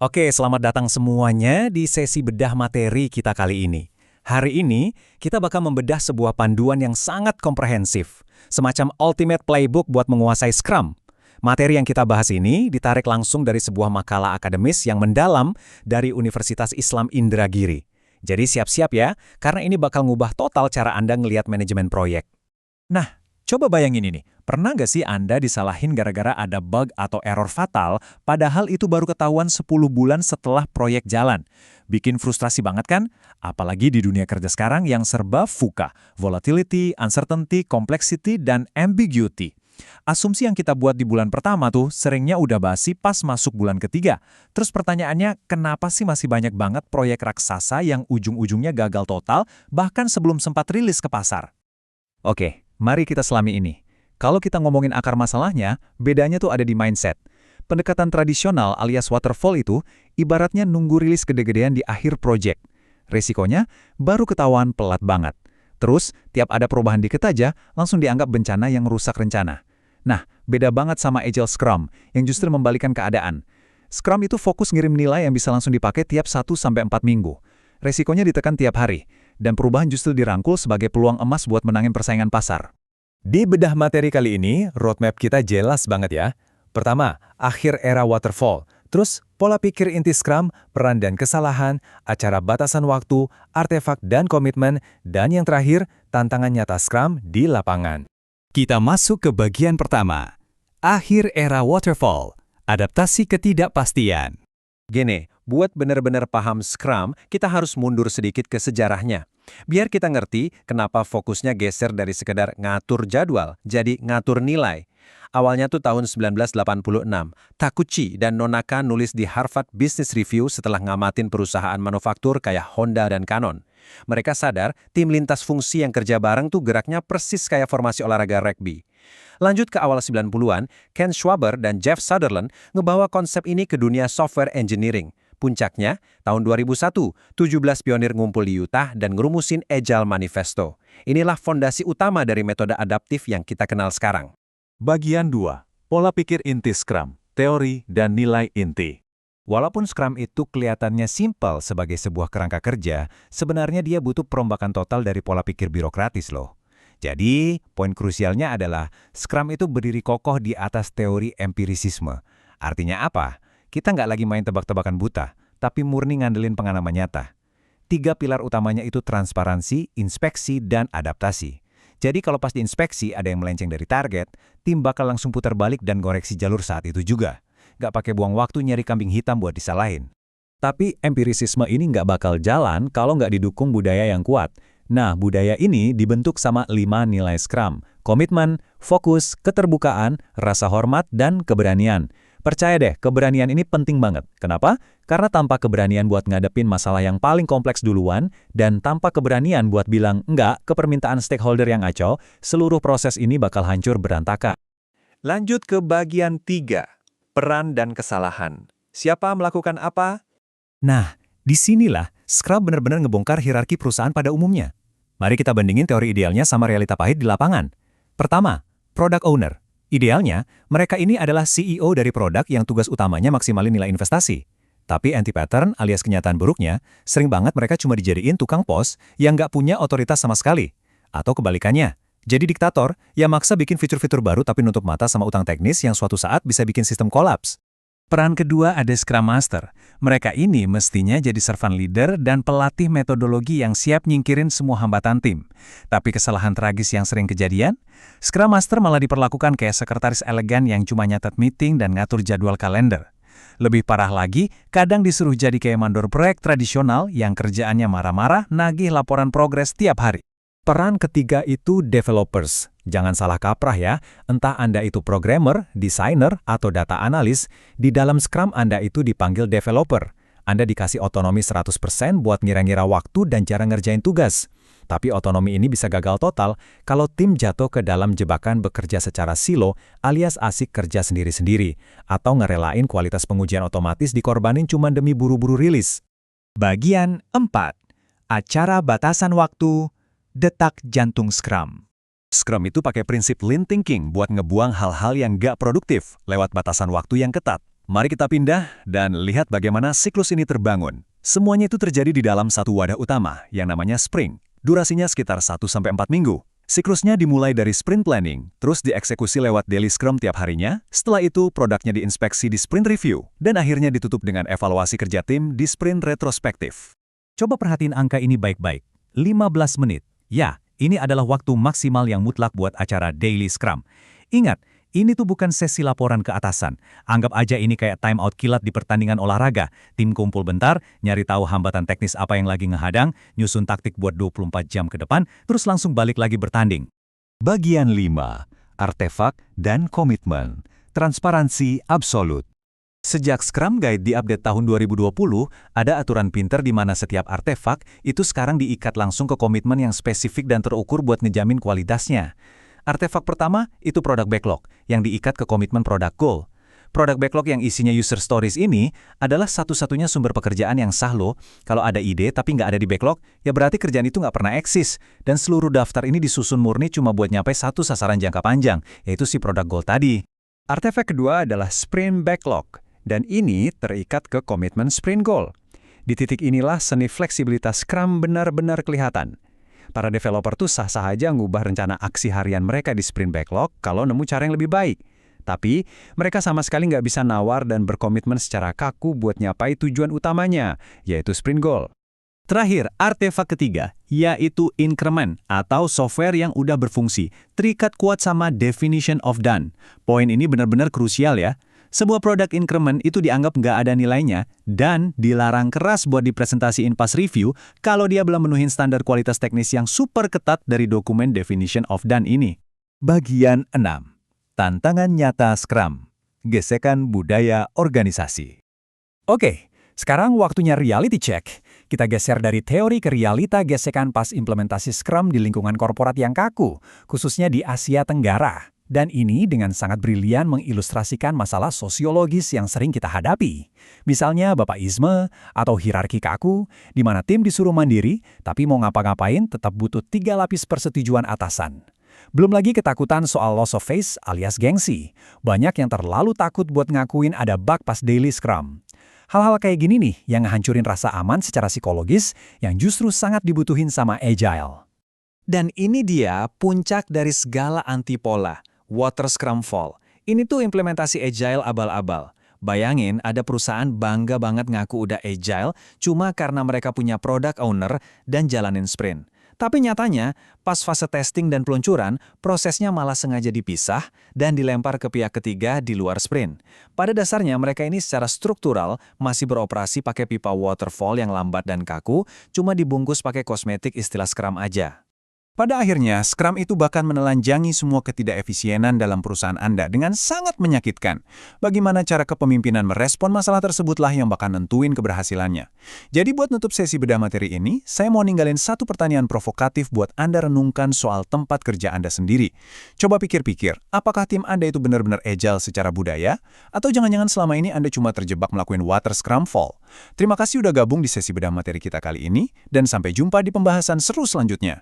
Oke, selamat datang semuanya di sesi bedah materi kita kali ini. Hari ini, kita bakal membedah sebuah panduan yang sangat komprehensif, semacam ultimate playbook buat menguasai Scrum. Materi yang kita bahas ini ditarik langsung dari sebuah makalah akademis yang mendalam dari Universitas Islam Indragiri. Jadi siap-siap ya, karena ini bakal ngubah total cara Anda ngelihat manajemen proyek. Nah, coba bayangin ini. Pernah nggak sih Anda disalahin gara-gara ada bug atau error fatal, padahal itu baru ketahuan 10 bulan setelah proyek jalan? Bikin frustrasi banget kan? Apalagi di dunia kerja sekarang yang serba VUCA, volatility, uncertainty, complexity, dan ambiguity. Asumsi yang kita buat di bulan pertama tuh seringnya udah basi pas masuk bulan ketiga. Terus pertanyaannya, kenapa sih masih banyak banget proyek raksasa yang ujung-ujungnya gagal total bahkan sebelum sempat rilis ke pasar? Oke, mari kita selami ini. Kalau kita ngomongin akar masalahnya, bedanya tuh ada di mindset. Pendekatan tradisional alias waterfall itu ibaratnya nunggu rilis gede-gedean di akhir project. Resikonya baru ketahuan pelat banget. Terus, tiap ada perubahan dikit aja, langsung dianggap bencana yang rusak rencana. Nah, beda banget sama Agile Scrum, yang justru membalikan keadaan. Scrum itu fokus ngirim nilai yang bisa langsung dipakai tiap 1-4 minggu. Resikonya ditekan tiap hari, dan perubahan justru dirangkul sebagai peluang emas buat menangin persaingan pasar. Di bedah materi kali ini, roadmap kita jelas banget ya. Pertama, akhir era waterfall. Terus, pola pikir inti Scrum, peran dan kesalahan, acara batasan waktu, artefak dan komitmen, dan yang terakhir, tantangan nyata Scrum di lapangan. Kita masuk ke bagian pertama. Akhir era waterfall. Adaptasi ketidakpastian. Gini, buat benar-benar paham Scrum, kita harus mundur sedikit ke sejarahnya. Biar kita ngerti kenapa fokusnya geser dari sekedar ngatur jadwal, jadi ngatur nilai. Awalnya tuh tahun 1986, Takuchi dan Nonaka nulis di Harvard Business Review setelah ngamatin perusahaan manufaktur kayak Honda dan Canon. Mereka sadar tim lintas fungsi yang kerja bareng tuh geraknya persis kayak formasi olahraga rugby. Lanjut ke awal 90-an, Ken Schwaber dan Jeff Sutherland ngebawa konsep ini ke dunia software engineering. Puncaknya, tahun 2001, 17 pionir ngumpul di Utah dan ngerumusin Agile Manifesto. Inilah fondasi utama dari metode adaptif yang kita kenal sekarang. Bagian 2. Pola pikir inti Scrum, teori dan nilai inti. Walaupun Scrum itu kelihatannya simpel sebagai sebuah kerangka kerja, sebenarnya dia butuh perombakan total dari pola pikir birokratis loh. Jadi, poin krusialnya adalah Scrum itu berdiri kokoh di atas teori empirisisme. Artinya apa? Kita nggak lagi main tebak-tebakan buta, tapi murni ngandelin pengalaman nyata. 3 pilar utamanya itu transparansi, inspeksi, dan adaptasi. Jadi kalau pas diinspeksi ada yang melenceng dari target, tim bakal langsung putar balik dan koreksi jalur saat itu juga. Nggak pakai buang waktu nyari kambing hitam buat disalahin. Tapi empirisisme ini nggak bakal jalan kalau nggak didukung budaya yang kuat. Nah, budaya ini dibentuk sama 5 nilai Scrum: komitmen, fokus, keterbukaan, rasa hormat, dan keberanian. Percaya deh, keberanian ini penting banget. Kenapa? Karena tanpa keberanian buat ngadepin masalah yang paling kompleks duluan, dan tanpa keberanian buat bilang enggak ke permintaan stakeholder yang ngaco, seluruh proses ini bakal hancur berantakan. Lanjut ke bagian 3, peran dan kesalahan. Siapa melakukan apa? Nah, disinilah Scrum benar-benar ngebongkar hierarki perusahaan pada umumnya. Mari kita bandingin teori idealnya sama realita pahit di lapangan. Pertama, product owner. Idealnya, mereka ini adalah CEO dari produk yang tugas utamanya maksimalin nilai investasi. Tapi anti-pattern alias kenyataan buruknya, sering banget mereka cuma dijadiin tukang pos yang nggak punya otoritas sama sekali. Atau kebalikannya, jadi diktator yang maksa bikin fitur-fitur baru tapi nutup mata sama utang teknis yang suatu saat bisa bikin sistem kolaps. Peran kedua ada Scrum Master. Mereka ini mestinya jadi servant leader dan pelatih metodologi yang siap nyingkirin semua hambatan tim. Tapi kesalahan tragis yang sering kejadian, Scrum Master malah diperlakukan kayak sekretaris elegan yang cuma nyatet meeting dan ngatur jadwal kalender. Lebih parah lagi, kadang disuruh jadi kayak mandor proyek tradisional yang kerjaannya marah-marah nagih laporan progres tiap hari. Peran ketiga itu developers. Jangan salah kaprah ya, entah Anda itu programmer, desainer, atau data analis, di dalam Scrum Anda itu dipanggil developer. Anda dikasih otonomi 100% buat ngira-ngira waktu dan cara ngerjain tugas. Tapi otonomi ini bisa gagal total kalau tim jatuh ke dalam jebakan bekerja secara silo alias asik kerja sendiri-sendiri, atau ngerelain kualitas pengujian otomatis dikorbanin cuma demi buru-buru rilis. Bagian 4. Acara batasan waktu, detak jantung Scrum. Scrum itu pakai prinsip lean thinking buat ngebuang hal-hal yang gak produktif lewat batasan waktu yang ketat. Mari kita pindah dan lihat bagaimana siklus ini terbangun. Semuanya itu terjadi di dalam satu wadah utama yang namanya sprint. Durasinya sekitar 1-4 minggu. Siklusnya dimulai dari sprint planning, terus dieksekusi lewat daily scrum tiap harinya, setelah itu produknya diinspeksi di sprint review, dan akhirnya ditutup dengan evaluasi kerja tim di sprint retrospektif. Coba perhatiin angka ini baik-baik. 15 menit. Ya, ini adalah waktu maksimal yang mutlak buat acara daily scrum. Ingat, ini tuh bukan sesi laporan ke atasan. Anggap aja ini kayak time out kilat di pertandingan olahraga. Tim kumpul bentar, nyari tahu hambatan teknis apa yang lagi ngehadang, nyusun taktik buat 24 jam ke depan, terus langsung balik lagi bertanding. Bagian 5. Artefak dan komitmen. Transparansi absolut. Sejak Scrum Guide diupdate tahun 2020, ada aturan pinter di mana setiap artefak itu sekarang diikat langsung ke komitmen yang spesifik dan terukur buat ngejamin kualitasnya. Artefak pertama itu product backlog, yang diikat ke komitmen product goal. Product backlog yang isinya user stories ini adalah satu-satunya sumber pekerjaan yang sah loh. Kalau ada ide tapi nggak ada di backlog, ya berarti kerjaan itu nggak pernah eksis. Dan seluruh daftar ini disusun murni cuma buat nyampe satu sasaran jangka panjang, yaitu si product goal tadi. Artefak kedua adalah sprint backlog, dan ini terikat ke komitmen sprint goal. Di titik inilah seni fleksibilitas Scrum benar-benar kelihatan. Para developer tuh sah-sah aja ngubah rencana aksi harian mereka di sprint backlog kalau nemu cara yang lebih baik. Tapi, mereka sama sekali nggak bisa nawar dan berkomitmen secara kaku buat nyapai tujuan utamanya, yaitu sprint goal. Terakhir, artefak ketiga, yaitu increment atau software yang udah berfungsi, terikat kuat sama definition of done. Poin ini benar-benar krusial ya. Sebuah produk increment itu dianggap nggak ada nilainya dan dilarang keras buat dipresentasiin pas review kalau dia belum memenuhi standar kualitas teknis yang super ketat dari dokumen definition of done ini. Bagian 6. Tantangan nyata Scrum. Gesekan budaya organisasi. Oke, sekarang waktunya reality check. Kita geser dari teori ke realita gesekan pas implementasi Scrum di lingkungan korporat yang kaku, khususnya di Asia Tenggara. Dan ini dengan sangat brilian mengilustrasikan masalah sosiologis yang sering kita hadapi. Misalnya bapaisme atau hierarki kaku, di mana tim disuruh mandiri, tapi mau ngapa-ngapain tetap butuh 3 lapis persetujuan atasan. Belum lagi ketakutan soal loss of face alias gengsi. Banyak yang terlalu takut buat ngakuin ada bug pas daily scrum. Hal-hal kayak gini nih yang ngehancurin rasa aman secara psikologis yang justru sangat dibutuhin sama Agile. Dan ini dia puncak dari segala antipola. Water Scrum Fall. Ini tuh implementasi Agile abal-abal. Bayangin ada perusahaan bangga banget ngaku udah Agile cuma karena mereka punya product owner dan jalanin sprint. Tapi nyatanya, pas fase testing dan peluncuran, prosesnya malah sengaja dipisah dan dilempar ke pihak ketiga di luar sprint. Pada dasarnya mereka ini secara struktural masih beroperasi pakai pipa waterfall yang lambat dan kaku, cuma dibungkus pakai kosmetik istilah Scrum aja. Pada akhirnya, Scrum itu bahkan menelanjangi semua ketidakefisienan dalam perusahaan Anda dengan sangat menyakitkan. Bagaimana cara kepemimpinan merespon masalah tersebutlah yang bakal nentuin keberhasilannya. Jadi buat nutup sesi bedah materi ini, saya mau ninggalin satu pertanyaan provokatif buat Anda renungkan soal tempat kerja Anda sendiri. Coba pikir-pikir, apakah tim Anda itu benar-benar agile secara budaya? Atau jangan-jangan selama ini Anda cuma terjebak melakukan water scrum fall? Terima kasih udah gabung di sesi bedah materi kita kali ini, dan sampai jumpa di pembahasan seru selanjutnya.